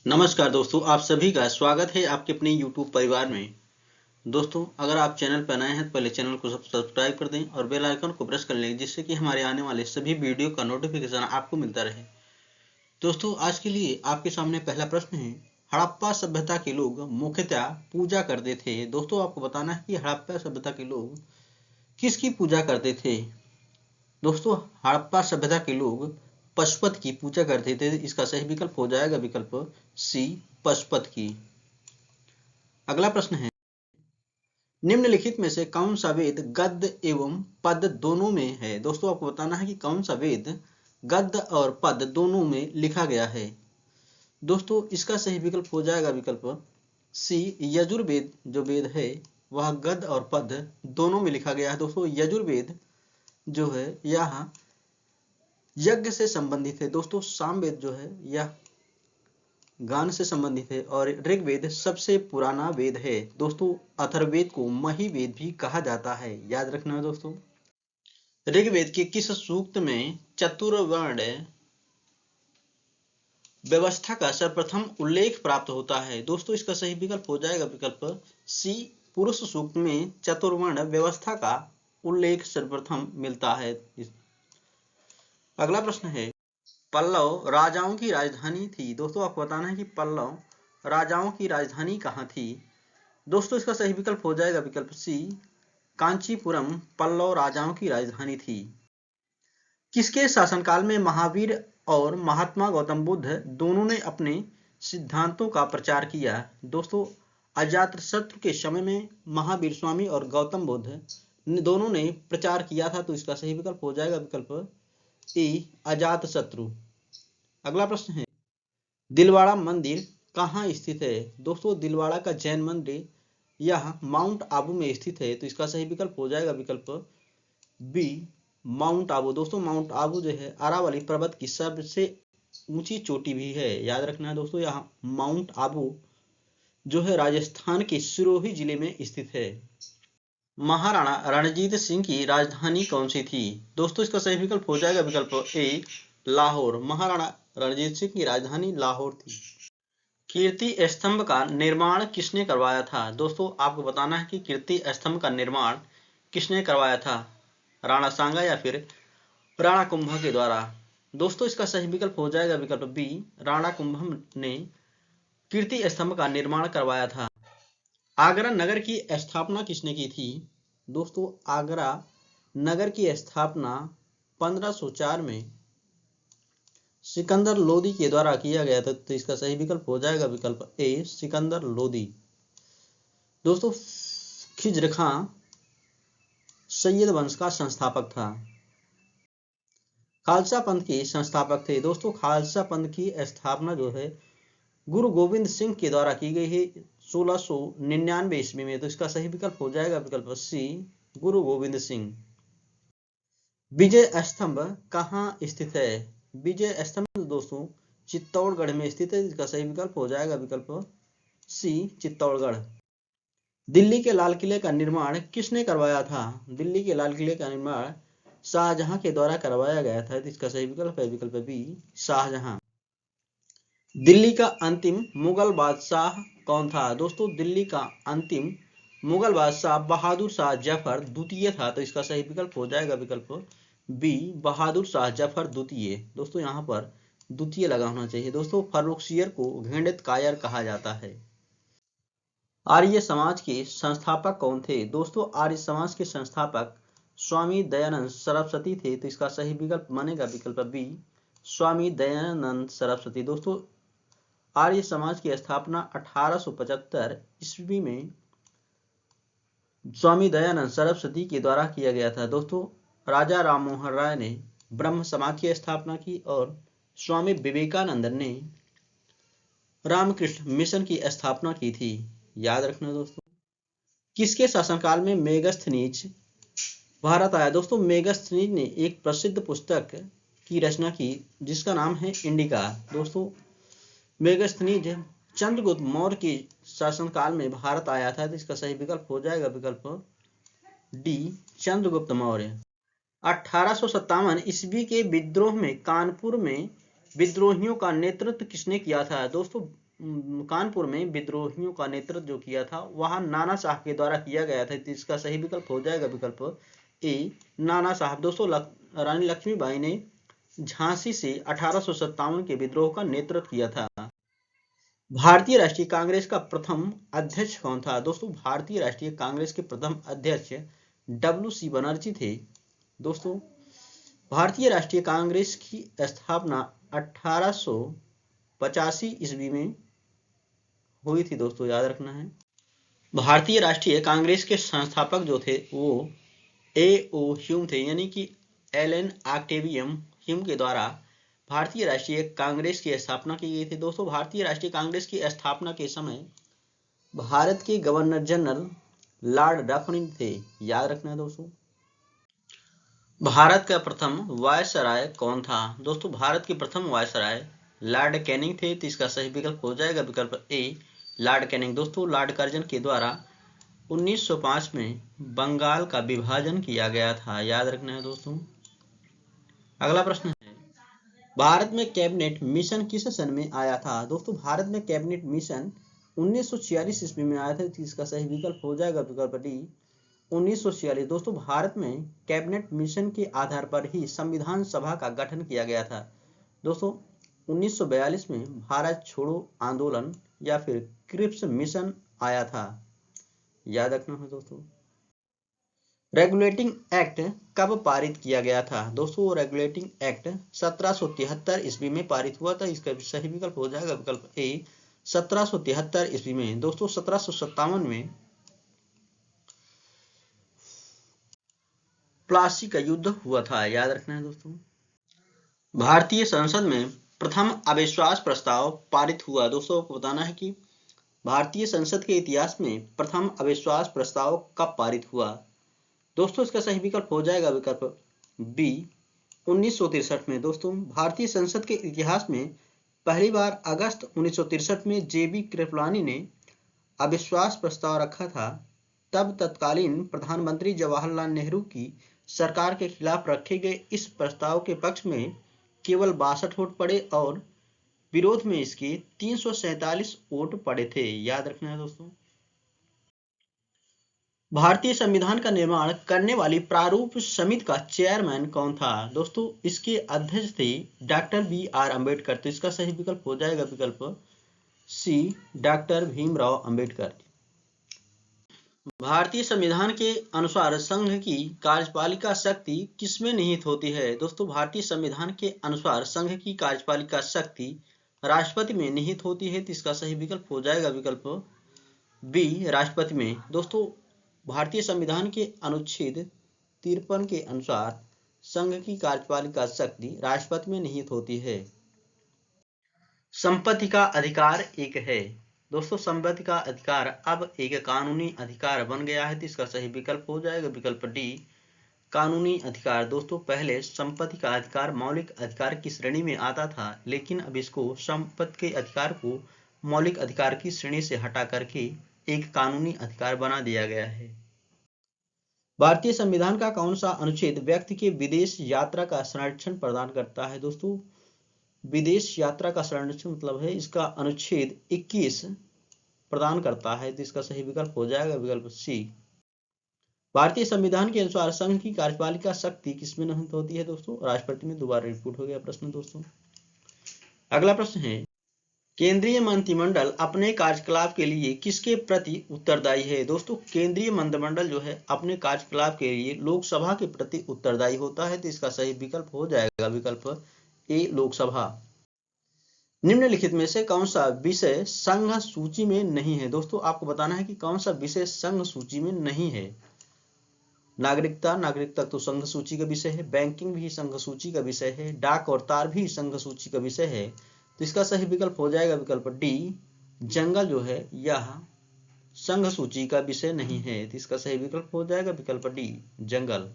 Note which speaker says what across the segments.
Speaker 1: नमस्कार दोस्तों, आप सभी का स्वागत है आपके अपने YouTube परिवार में। दोस्तों, अगर आप चैनल पर नए हैं तो पहले चैनल को सब्सक्राइब कर दें और बेल आइकन को प्रेस कर लें, जिससे कि हमारे आने वाले सभी वीडियो का नोटिफिकेशन आपको मिलता रहे। दोस्तों, आज के लिए आपके सामने पहला प्रश्न है, हड़प्पा सभ्यता के लोग मुख्यतः पूजा करते थे। दोस्तों, आपको बताना है कि हड़प्पा सभ्यता के लोग किसकी पूजा करते थे। दोस्तों, हड़प्पा सभ्यता के लोग पशुपति की पूजा करते थे। इसका सही विकल्प हो जाएगा विकल्प सी, पशुपति की। अगला प्रश्न है, निम्नलिखित में से कौन सा वेद गद्य एवं पद दोनों में है। दोस्तों, आपको बताना है कि कौन सा वेद गद्य और पद दोनों में लिखा गया है। दोस्तों, इसका सही विकल्प हो जाएगा विकल्प सी, यजुर्वेद जो वेद है वह गद्य और पद दोनों में लिखा गया है। दोस्तों, यजुर्वेद जो है यह यज्ञ से संबंधित है। दोस्तों, सामवेद जो है यह गान से संबंधित है और ऋग्वेद सबसे पुराना वेद है। दोस्तों, अथर्ववेद को महिवेद भी कहा जाता है, याद रखना दोस्तों। ऋग्वेद के किस सूक्त में चतुर्वर्ण व्यवस्था का सर्वप्रथम उल्लेख प्राप्त होता है। दोस्तों, इसका सही विकल्प हो जाएगा विकल्प सी, पुरुष सूक्त में चतुर्वर्ण व्यवस्था का उल्लेख सर्वप्रथम मिलता है। अगला प्रश्न है, पल्लव राजाओं की राजधानी थी। दोस्तों, आपको बताना है कि पल्लव राजाओं की राजधानी कहाँ थी। दोस्तों, इसका सही विकल्प हो जाएगा विकल्प सी, कांचीपुरम पल्लव राजाओं की राजधानी थी। किसके शासनकाल में महावीर और महात्मा गौतम बुद्ध दोनों ने अपने सिद्धांतों का प्रचार किया। दोस्तों, अजातशत्रु के समय में महावीर स्वामी और गौतम बुद्ध दोनों ने प्रचार किया था, तो इसका सही विकल्प हो जाएगा विकल्प ए, अजातशत्रु। अगला प्रश्न है, दिलवाड़ा मंदिर कहाँ स्थित है। दोस्तों, दिलवाड़ा का जैन मंदिर यह माउंट आबू में स्थित है, तो इसका सही विकल्प हो जाएगा विकल्प बी, माउंट आबू। दोस्तों, माउंट आबू जो है अरावली पर्वत की सबसे ऊंची चोटी भी है, याद रखना है दोस्तों। यहाँ माउंट आबू जो है राजस्थान के सिरोही जिले में स्थित है। महाराणा रणजीत सिंह की राजधानी कौन सी थी। दोस्तों, इसका सही विकल्प हो जाएगा विकल्प ए, लाहौर। महाराणा रणजीत सिंह की राजधानी लाहौर थी। कीर्ति स्तंभ का निर्माण किसने करवाया था। दोस्तों, आपको बताना है कि कीर्ति स्तंभ का निर्माण किसने करवाया था, राणा सांगा या फिर राणा कुंभा के द्वारा। दोस्तों, इसका सही विकल्प हो जाएगा विकल्प बी, राणा कुंभम ने कीर्ति स्तंभ का निर्माण करवाया था। आगरा नगर की स्थापना किसने की थी। दोस्तों, आगरा नगर की स्थापना 1504 में सिकंदर लोदी के द्वारा किया गया था, तो इसका सही विकल्प हो जाएगा विकल्प ए, सिकंदर लोदी। दोस्तों, खिज्र खां सैयद वंश का संस्थापक था। खालसा पंथ के संस्थापक थे। दोस्तों, खालसा पंथ की स्थापना जो है गुरु गोविंद सिंह के द्वारा की गई है 1699 ईस्वी में, तो इसका सही विकल्प हो जाएगा विकल्प सी, गुरु गोविंद सिंह। विजय स्तंभ कहाँ स्थित है। विजय स्तंभ दोस्तों चित्तौड़गढ़ में स्थित है, इसका सही विकल्प हो जाएगा विकल्प सी, चित्तौड़गढ़। दिल्ली के लाल किले का निर्माण किसने करवाया था। दिल्ली के लाल किले का निर्माण शाहजहां के द्वारा करवाया गया था, तो इसका सही विकल्प है विकल्प बी, शाहजहां। दिल्ली का अंतिम मुगल बादशाह कौन था। दोस्तों, दिल्ली का अंतिम मुगल बादशाह बहादुर शाह जफर द्वितीय था, तो इसका सही विकल्प हो जाएगा विकल्प बी, बहादुर शाह जफर द्वितीय। दोस्तों, यहाँ पर द्वितीय लगा होना चाहिए। दोस्तों, फर्रुखसियर को घृणित कायर कहा जाता है। आर्य समाज के संस्थापक कौन थे। दोस्तों, आर्य समाज के संस्थापक स्वामी दयानंद सरस्वती थे, तो इसका सही विकल्प बनेगा विकल्प बी, स्वामी दयानंद सरस्वती। दोस्तों, आर्य समाज की स्थापना 1875 ईस्वी में स्वामी दयानंद सरस्वती के द्वारा किया गया था। दोस्तों, राजा राममोहन राय ने ब्रह्म समाज की स्थापना की और स्वामी विवेकानंद ने रामकृष्ण मिशन की स्थापना की थी, याद रखना दोस्तों। किसके शासनकाल में मेगास्थनीज भारत आया। दोस्तों, मेगास्थनीज ने एक प्रसिद्ध पुस्तक की रचना की जिसका नाम है इंडिका। दोस्तों, मेगास्थनीज चंद्रगुप्त मौर्य के शासनकाल में भारत आया था, तो इसका सही विकल्प हो जाएगा विकल्प डी, चंद्रगुप्त मौर्य। 1857 ईस्वी के विद्रोह में कानपुर में विद्रोहियों का नेतृत्व किसने किया था। दोस्तों, कानपुर में विद्रोहियों का नेतृत्व जो किया था वह नाना साहब के द्वारा किया गया था। तो इसका सही विकल्प हो जाएगा विकल्प ए, नाना साहब। दोस्तों रानी लक्ष्मीबाई ने झांसी से 1857 के विद्रोह का नेतृत्व किया था। भारतीय राष्ट्रीय कांग्रेस का प्रथम अध्यक्ष कौन था? दोस्तों भारतीय राष्ट्रीय कांग्रेस के प्रथम अध्यक्ष WC बनर्जी थे। दोस्तों भारतीय राष्ट्रीय कांग्रेस की स्थापना 1885 ईस्वी में हुई थी। दोस्तों याद रखना है। भारतीय राष्ट्रीय कांग्रेस के संस्थापक जो थे वो A.O. ह्यूम थे, यानी कि एलन ऑक्टेवियम ह्यूम के द्वारा भारतीय राष्ट्रीय कांग्रेस की स्थापना की गई थी। दोस्तों भारतीय राष्ट्रीय कांग्रेस की स्थापना के समय भारत के गवर्नर जनरल लॉर्ड डफरिन थे। याद रखना है दोस्तों। भारत का प्रथम वायसराय कौन था? दोस्तों भारत के प्रथम वायसराय लॉर्ड कैनिंग थे। तो इसका सही विकल्प हो जाएगा विकल्प ए, लॉर्ड कैनिंग। दोस्तों लॉर्ड कर्जन के द्वारा 1905 में बंगाल का विभाजन किया गया था। याद रखना है दोस्तों। अगला प्रश्न है, भारत में कैबिनेट मिशन किस सन में आया था? दोस्तों भारत में कैबिनेट मिशन 1946 ईस्वी में आया था। तो इसका सही विकल्प हो जाएगा विकल्प डी, 1946। दोस्तों भारत में कैबिनेट मिशन के आधार पर ही संविधान सभा का गठन किया गया था। दोस्तों 1942 में भारत छोड़ो आंदोलन या फिर क्रिप्स मिशन आया था। याद रखना है दोस्तों। रेगुलेटिंग एक्ट कब पारित किया गया था? दोस्तों रेगुलेटिंग एक्ट 1773 ईस्वी में पारित हुआ था। इसका सही विकल्प हो जाएगा विकल्प ए, 1773 ईस्वी में। दोस्तों 1757 में प्लासी का युद्ध हुआ था। याद रखना है दोस्तों। भारतीय संसद में प्रथम अविश्वास प्रस्ताव पारित हुआ। दोस्तों आपको बताना है कि भारतीय संसद के इतिहास में प्रथम अविश्वास प्रस्ताव कब पारित हुआ? दोस्तों इसका सही विकल्प हो जाएगा विकल्प बी, 1963 में। दोस्तों भारतीय संसद के इतिहास में पहली बार अगस्त 1963 में JB कृपलानी ने अविश्वास प्रस्ताव रखा था। तब तत्कालीन प्रधानमंत्री जवाहरलाल नेहरू की सरकार के खिलाफ रखे गए इस प्रस्ताव के पक्ष में केवल 62 वोट पड़े और विरोध में इसके 347 वोट पड़े थे। याद रखना है दोस्तों। भारतीय संविधान का निर्माण करने वाली प्रारूप समिति का चेयरमैन कौन था? दोस्तों इसके अध्यक्ष थे डॉक्टर BR अम्बेडकर। तो इसका सही विकल्प हो जाएगा विकल्प सी, डॉक्टर भीमराव अम्बेडकर। भारतीय संविधान के अनुसार संघ की कार्यपालिका शक्ति किसमें निहित होती है? दोस्तों भारतीय संविधान के अनुसार संघ की कार्यपालिका शक्ति राष्ट्रपति में निहित होती है। तो इसका सही विकल्प हो जाएगा विकल्प बी, राष्ट्रपति में। दोस्तों भारतीय संविधान के अनुच्छेद 53 के अनुसार संघ की कार्यपालिका शक्ति राष्ट्रपति में निहित होती है। संपत्ति का अधिकार एक है। दोस्तों संपत्ति का अधिकार अब एक कानूनी अधिकार बन गया है। तो इसका सही विकल्प हो जाएगा विकल्प डी, कानूनी अधिकार। दोस्तों पहले संपत्ति का अधिकार मौलिक अधिकार की श्रेणी में आता था, लेकिन अब इसको संपत्ति के अधिकार को मौलिक अधिकार की श्रेणी से हटा करके एक कानूनी अधिकार बना दिया गया है। भारतीय संविधान का कौन सा अनुच्छेद व्यक्ति के विदेश यात्रा का संरक्षण प्रदान करता है? दोस्तों विदेश यात्रा का संरक्षण मतलब है इसका अनुच्छेद 21 प्रदान करता है। तो इसका सही विकल्प हो जाएगा विकल्प सी। भारतीय संविधान के अनुसार संघ की कार्यपालिका शक्ति किसमें निहित होती है? दोस्तों राष्ट्रपति में। दोबारा रिपीट हो गया प्रश्न दोस्तों। अगला प्रश्न है, केंद्रीय मंत्रिमंडल अपने कार्यकलाप के लिए किसके प्रति उत्तरदायी है? दोस्तों केंद्रीय मंत्रिमंडल जो है अपने कार्यकलाप के लिए लोकसभा के प्रति उत्तरदायी होता है। तो इसका सही विकल्प हो जाएगा विकल्प ए, लोकसभा। निम्नलिखित में से कौन सा विषय संघ सूची में नहीं है? दोस्तों आपको बताना है कि कौन सा विषय संघ सूची में नहीं है। नागरिकता तो संघ सूची का विषय है, बैंकिंग भी संघ सूची का विषय है, डाक और तार भी संघ सूची का विषय है। तो इसका सही विकल्प हो जाएगा विकल्प डी, जंगल जो है यह संघ सूची का विषय नहीं है। तो इसका सही विकल्प हो जाएगा विकल्प डी, जंगल।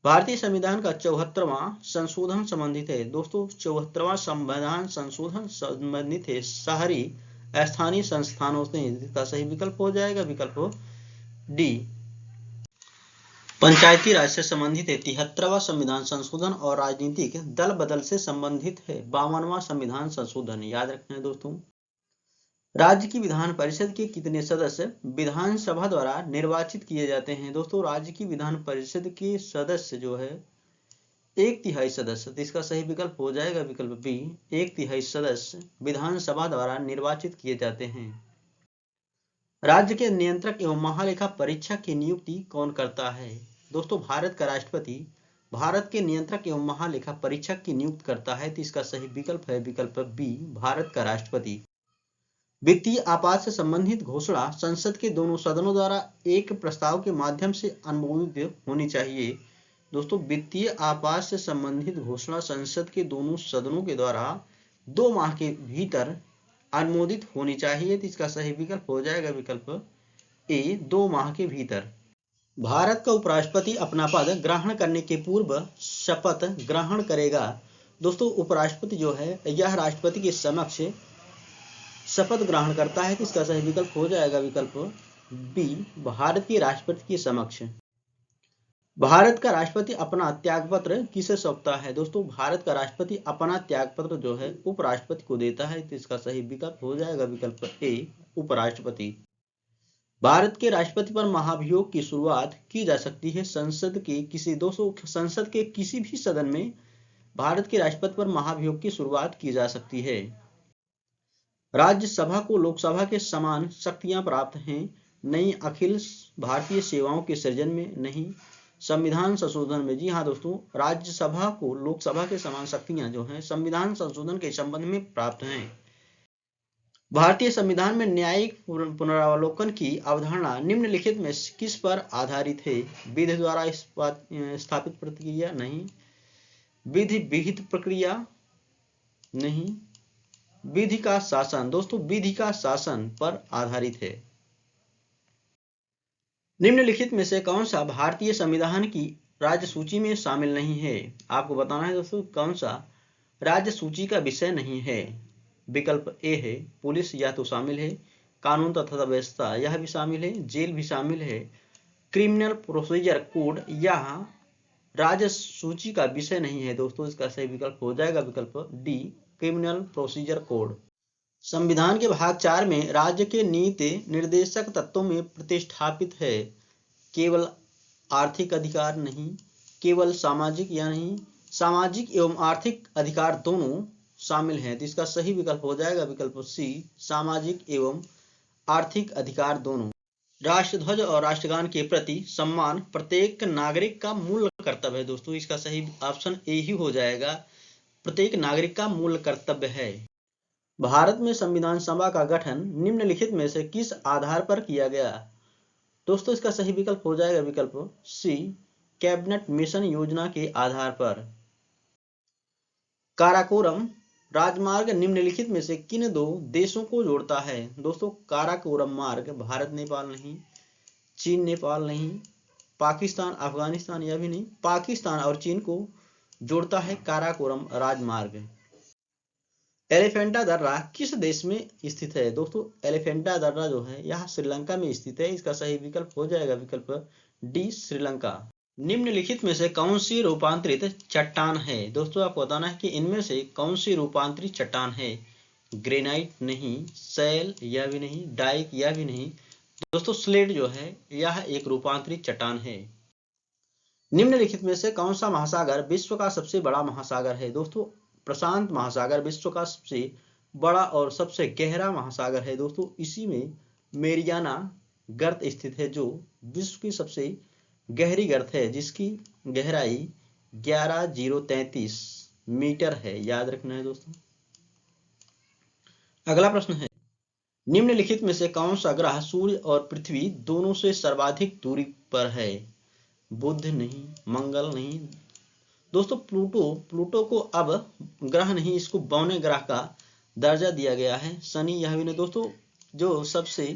Speaker 1: भारतीय संविधान का 74वां संशोधन संबंधित है। दोस्तों 74वां संविधान संशोधन संबंधित है शहरी स्थानीय संस्थानों से। इसका सही विकल्प हो जाएगा विकल्प डी, पंचायती राज से संबंधित है। 73वां संविधान संशोधन और राजनीतिक दल बदल से संबंधित है 52वां संविधान संशोधन। याद रखना है दोस्तों। राज्य की विधान परिषद के कितने सदस्य विधानसभा द्वारा निर्वाचित किए जाते हैं? दोस्तों राज्य की विधान परिषद के सदस्य जो है 1/3 सदस्य, तो इसका सही विकल्प हो जाएगा विकल्प बी, 1/3 सदस्य विधानसभा द्वारा निर्वाचित किए जाते हैं। राज्य के नियंत्रक एवं महालेखा परीक्षक की नियुक्ति कौन करता है? दोस्तों भारत का राष्ट्रपति भारत के नियंत्रक एवं महालेखा परीक्षक की नियुक्त करता है, तो इसका सही विकल्प है विकल्प बी, भारत का राष्ट्रपति। वित्तीय आपात से संबंधित घोषणा संसद के दोनों सदनों द्वारा एक प्रस्ताव के माध्यम से अनुमोदित होनी चाहिए। दोस्तों वित्तीय आपात से संबंधित घोषणा संसद के दोनों सदनों के द्वारा 2 माह के भीतर अनुमोदित होनी चाहिए, तो इसका सही विकल्प हो जाएगा विकल्प ए, 2 माह के भीतर। भारत का उपराष्ट्रपति अपना पद ग्रहण करने के पूर्व शपथ ग्रहण करेगा। दोस्तों उपराष्ट्रपति जो है यह राष्ट्रपति के समक्ष शपथ ग्रहण करता है, तो इसका सही विकल्प हो जाएगा विकल्प बी, भारत के राष्ट्रपति के समक्ष। भारत का राष्ट्रपति अपना त्यागपत्र किसे सौंपता है? दोस्तों भारत का राष्ट्रपति अपना त्यागपत्र जो है उपराष्ट्रपति को देता है, तो इसका सही विकल्प हो जाएगा विकल्प ए, उपराष्ट्रपति। भारत के राष्ट्रपति पर महाभियोग की शुरुआत की जा सकती है संसद के किसी भी सदन में भारत के राष्ट्रपति पर महाभियोग की शुरुआत की जा सकती है। राज्यसभा को लोकसभा के समान शक्तियां प्राप्त हैं, नई अखिल भारतीय सेवाओं के सृजन में, नहीं संविधान संशोधन में। जी हाँ दोस्तों, राज्यसभा को लोकसभा के समान शक्तियां जो हैं संविधान संशोधन के संबंध में प्राप्त हैं। भारतीय संविधान में न्यायिक पुनरावलोकन की अवधारणा निम्नलिखित में किस पर आधारित है? विधि द्वारा स्थापित प्रक्रिया, नहीं विधि विहित प्रक्रिया, नहीं विधि का शासन। दोस्तों विधि का शासन पर आधारित है। निम्नलिखित में से कौन सा भारतीय संविधान की राज्य सूची में शामिल नहीं है? आपको बताना है दोस्तों कौन सा राज्य सूची का विषय नहीं है। विकल्प ए है पुलिस, या तो शामिल है, कानून तथा व्यवस्था यह भी शामिल है, जेल भी शामिल है, क्रिमिनल प्रोसीजर कोड यह राज्य सूची का विषय नहीं है। दोस्तों इसका सही विकल्प हो जाएगा विकल्प डी, क्रिमिनल प्रोसीजर कोड। संविधान के भाग 4 में राज्य के नीति निर्देशक तत्वों में प्रतिष्ठापित है केवल आर्थिक अधिकार, नहीं केवल सामाजिक, या नहीं सामाजिक एवं आर्थिक अधिकार दोनों शामिल हैं, तो इसका सही विकल्प हो जाएगा विकल्प सी, सामाजिक एवं आर्थिक अधिकार दोनों। राष्ट्रध्वज और राष्ट्रगान के प्रति सम्मान प्रत्येक नागरिक का मूल कर्तव्य है। दोस्तों इसका सही ऑप्शन ए ही हो जाएगा, प्रत्येक नागरिक का मूल कर्तव्य है। भारत में संविधान सभा का गठन निम्नलिखित में से किस आधार पर किया गया? दोस्तों इसका सही विकल्प हो जाएगा विकल्प सी, कैबिनेट मिशन योजना के आधार पर। काराकोरम राजमार्ग निम्नलिखित में से किन 2 देशों को जोड़ता है? दोस्तों काराकोरम मार्ग भारत नेपाल नहीं, चीन नेपाल नहीं, पाकिस्तान अफगानिस्तान यह भी नहीं, पाकिस्तान और चीन को जोड़ता है काराकोरम राजमार्ग। एलिफेंटा दर्रा किस देश में स्थित है? दोस्तों एलिफेंटा दर्रा जो है यह श्रीलंका में स्थित है, इसका सही विकल्प हो जाएगा विकल्प डी, श्रीलंका। निम्नलिखित में से कौन सी रूपांतरित चट्टान है? दोस्तों आपको बताना है कि इनमें से कौन सी रूपांतरित चट्टान है। ग्रेनाइट नहीं, शैल यह भी नहीं, डाइक यह भी नहीं। दोस्तों स्लेट जो है यह एक रूपांतरित चट्टान है। निम्नलिखित में से कौन सा महासागर विश्व का सबसे बड़ा महासागर है? दोस्तों प्रशांत महासागर विश्व का सबसे बड़ा और सबसे गहरा महासागर है। दोस्तों इसी में मेरियाना गर्त स्थित है जो विश्व की सबसे गहरी गर्त है, जिसकी गहराई 11,033 मीटर है, याद रखना है दोस्तों। अगला प्रश्न है निम्नलिखित में से कौन सा ग्रह सूर्य और पृथ्वी दोनों से सर्वाधिक दूरी पर है? बुध नहीं, मंगल नहीं। दोस्तों प्लूटो को अब ग्रह नहीं, इसको बौने ग्रह का दर्जा दिया गया है। शनि यह भी नहीं। दोस्तों जो सबसे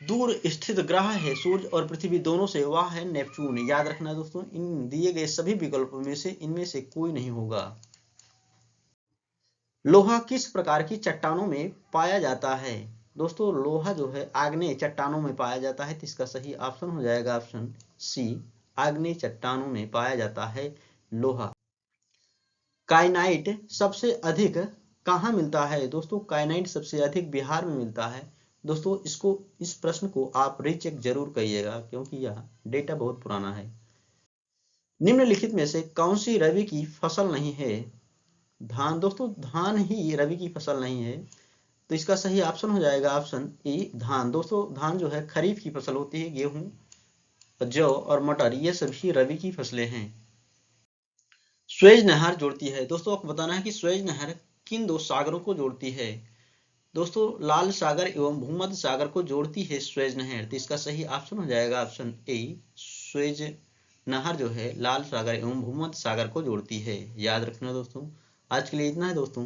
Speaker 1: दूर स्थित ग्रह है सूर्य और पृथ्वी दोनों से वह है नेपच्यून, याद रखना है दोस्तों। इन दिए गए सभी विकल्पों में से इनमें से कोई नहीं होगा। लोहा किस प्रकार की चट्टानों में पाया जाता है? दोस्तों लोहा जो है आग्नेय चट्टानों में पाया जाता है, तो इसका सही ऑप्शन हो जाएगा ऑप्शन सी, आग्नेय चट्टानों में पाया जाता है लोहा। काइनाइट सबसे अधिक कहाँ मिलता है? दोस्तों काइनाइट सबसे अधिक बिहार में मिलता है। दोस्तों इस प्रश्न को आप रीचेक जरूर करिएगा क्योंकि यह डेटा बहुत पुराना है। निम्नलिखित में से कौन सी रबी की फसल नहीं है? धान। दोस्तों धान ही रबी की फसल नहीं है, तो इसका सही ऑप्शन हो जाएगा ऑप्शन ए धान। दोस्तों धान जो है खरीफ की फसल होती है। गेहूं, जौ और मटर ये सभी रबी की फसलें हैं। स्वेज नहर जोड़ती है। दोस्तों आपको बताना है कि स्वेज नहर किन दो सागरों को जोड़ती है? दोस्तों लाल सागर एवं भूमध्य सागर को जोड़ती है स्वेज नहर, तो इसका सही ऑप्शन हो जाएगा ऑप्शन ए स्वेज नहर जो है लाल सागर एवं भूमध्य सागर को जोड़ती है। याद रखना दोस्तों। आज के लिए इतना है दोस्तों।